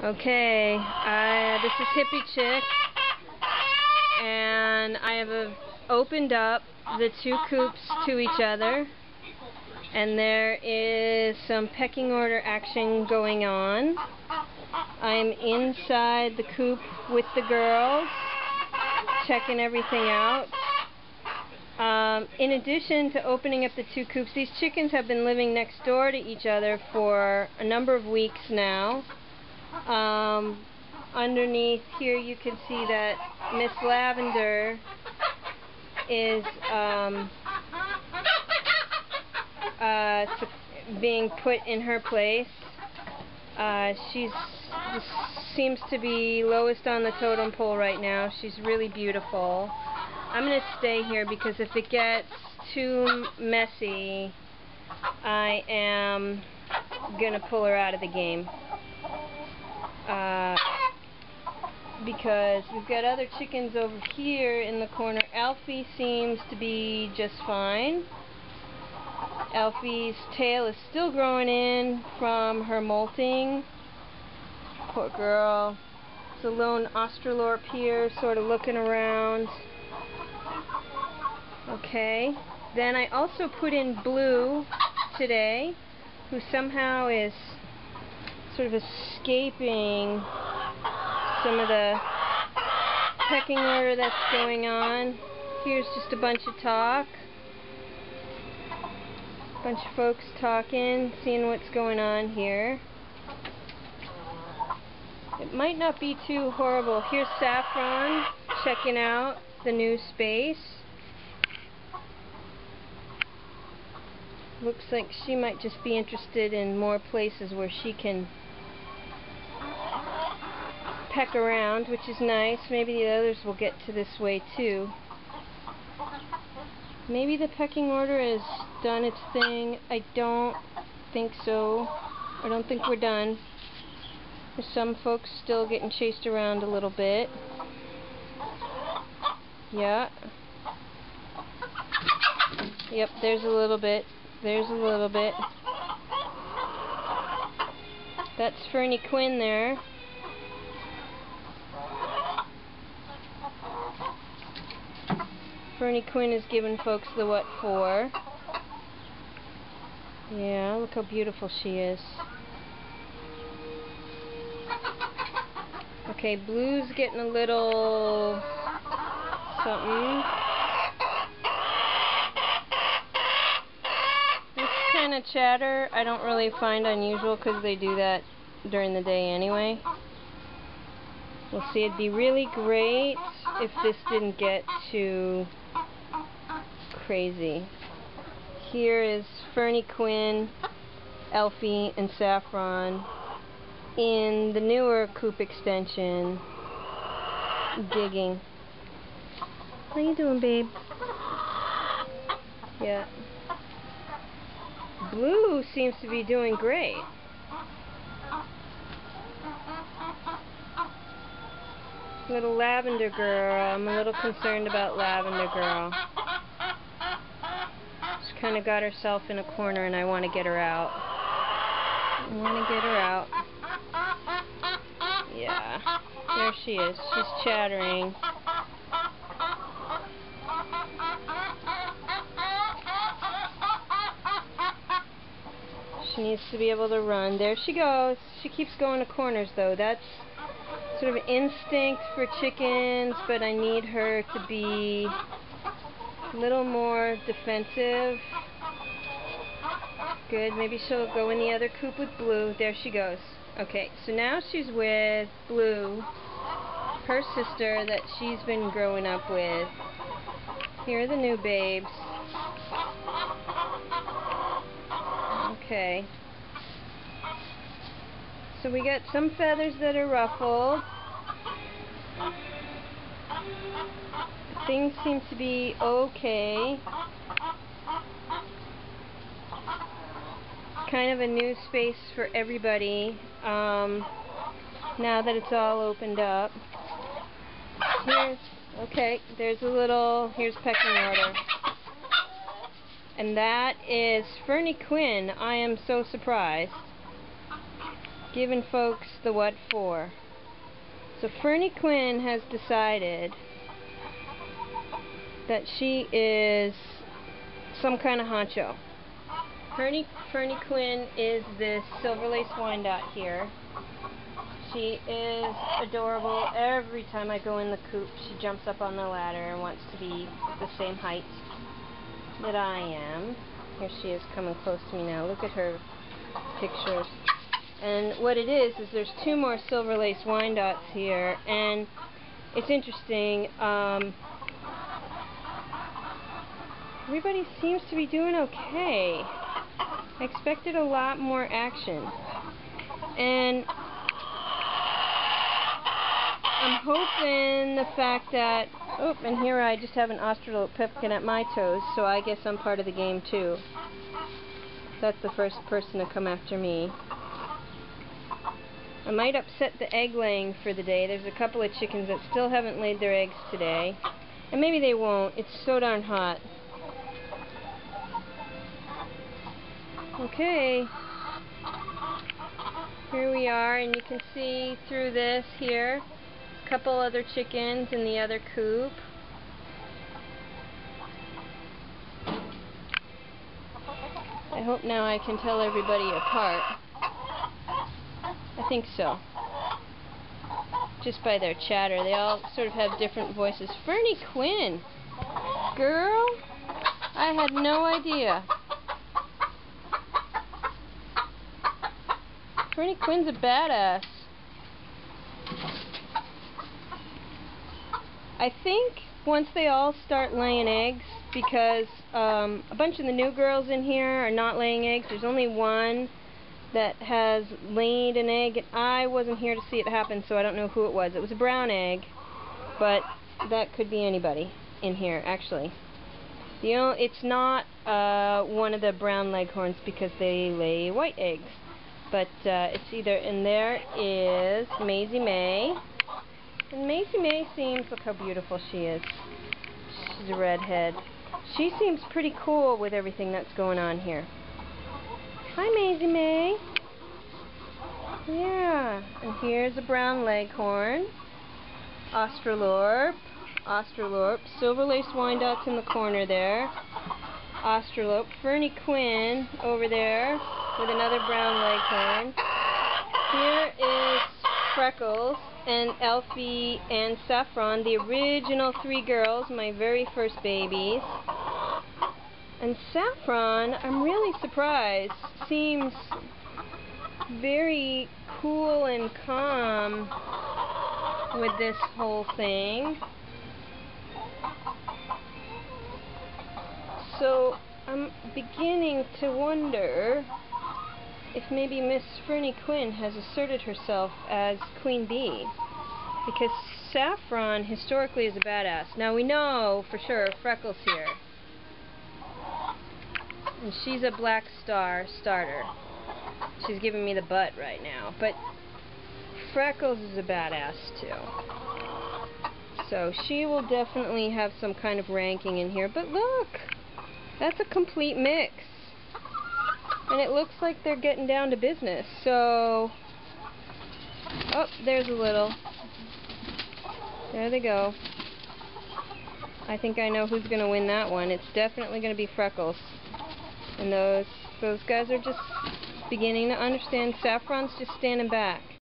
Okay, this is hippychick, and I have opened up the two coops to each other, and there is some pecking order action going on. I'm inside the coop with the girls, checking everything out. In addition to opening up the two coops, these chickens have been living next door to each other for a number of weeks now. Underneath here you can see that Miss Lavender is being put in her place. She seems to be lowest on the totem pole right now. She's really beautiful. I'm going to stay here because if it gets too messy, I am going to pull her out of the game. Because we've got other chickens over here in the corner. Alfie seems to be just fine. Alfie's tail is still growing in from her molting. Poor girl. There's a lone Australorp here, sort of looking around. Okay. Then I also put in Bleu today, who somehow is sort of escaping some of the pecking order that's going on. Here's just a bunch of talk. A bunch of folks talking, seeing what's going on here. It might not be too horrible. Here's Saffron checking out the new space. Looks like she might just be interested in more places where she can peck around, which is nice. Maybe the others will get to this way too. Maybe the pecking order has done its thing. I don't think so. I don't think we're done. There's some folks still getting chased around a little bit. Yeah. Yep, there's a little bit. There's a little bit. That's Fernie Quinn there. Fernie Quinn is giving folks the what for. Yeah, look how beautiful she is. Okay, Blue's getting a little something. This kind of chatter I don't really find unusual because they do that during the day anyway. We'll see. It'd be really great if this didn't get too crazy. Here is Fernie Quinn, Alfie, and Saffron in the newer coop extension, digging. How you doing, babe? Yeah. Blue seems to be doing great. Little Lavender girl. I'm a little concerned about Lavender girl. She's kind of got herself in a corner and I want to get her out. I want to get her out. Yeah. There she is. She's chattering. She needs to be able to run. There she goes. She keeps going to corners though. That's sort of instinct for chickens, but I need her to be a little more defensive. Good. Maybe she'll go in the other coop with Blue. There she goes. Okay, so now she's with Blue, her sister that she's been growing up with. Here are the new babes. Okay. So we got some feathers that are ruffled. Things seem to be okay. Kind of a new space for everybody now that it's all opened up. There's a little, here's pecking order. And that is Fernie Quinn. I am so surprised. giving folks the what for. So Fernie Quinn has decided that she is some kind of honcho. Fernie Quinn is this silver lace Wyandotte here. She is adorable. Every time I go in the coop, she jumps up on the ladder and wants to be the same height that I am. Here she is coming close to me now. Look at her pictures. And what it is there's two more silver lace Wyandottes here, and it's interesting. Everybody seems to be doing okay. I expected a lot more action. And I'm hoping the fact that, oh, and here I just have an Australope pipkin at my toes, so I guess I'm part of the game too. That's the first person to come after me. I might upset the egg laying for the day. There's a couple of chickens that still haven't laid their eggs today. And maybe they won't. It's so darn hot. Okay. Here we are, and you can see through this here a couple other chickens in the other coop. I hope now I can tell everybody apart. I think so. Just by their chatter. They all sort of have different voices. Fernie Quinn! Girl! I had no idea. Fernie Quinn's a badass. I think once they all start laying eggs, because a bunch of the new girls in here are not laying eggs. There's only one that has laid an egg, and I wasn't here to see it happen, so I don't know who it was. It was a brown egg, but that could be anybody in here, actually. It's not one of the brown leghorns because they lay white eggs, but it's either, and there is Maisie May, and Maisie May seems, look how beautiful she is. She's a redhead. She seems pretty cool with everything that's going on here. Hi, Maisie May. Yeah, and here's a brown leghorn, Australope, silver lace Wyandottes in the corner there, Australope, Fernie Quinn over there with another brown leghorn. Here is Freckles and Elfie and Saffron, the original three girls, my very first babies. And Saffron, I'm really surprised, seems very cool and calm with this whole thing. So I'm beginning to wonder if maybe Miss Fernie Quinn has asserted herself as Queen Bee, because Saffron historically is a badass. Now we know for sure Freckles here. And she's a black star starter. She's giving me the butt right now. But Freckles is a badass too. So she will definitely have some kind of ranking in here. But look! That's a complete mix. And it looks like they're getting down to business. So... oh, there's a little. There they go. I think I know who's going to win that one. It's definitely going to be Freckles. And those guys are just beginning to understand. Saffron's just standing back.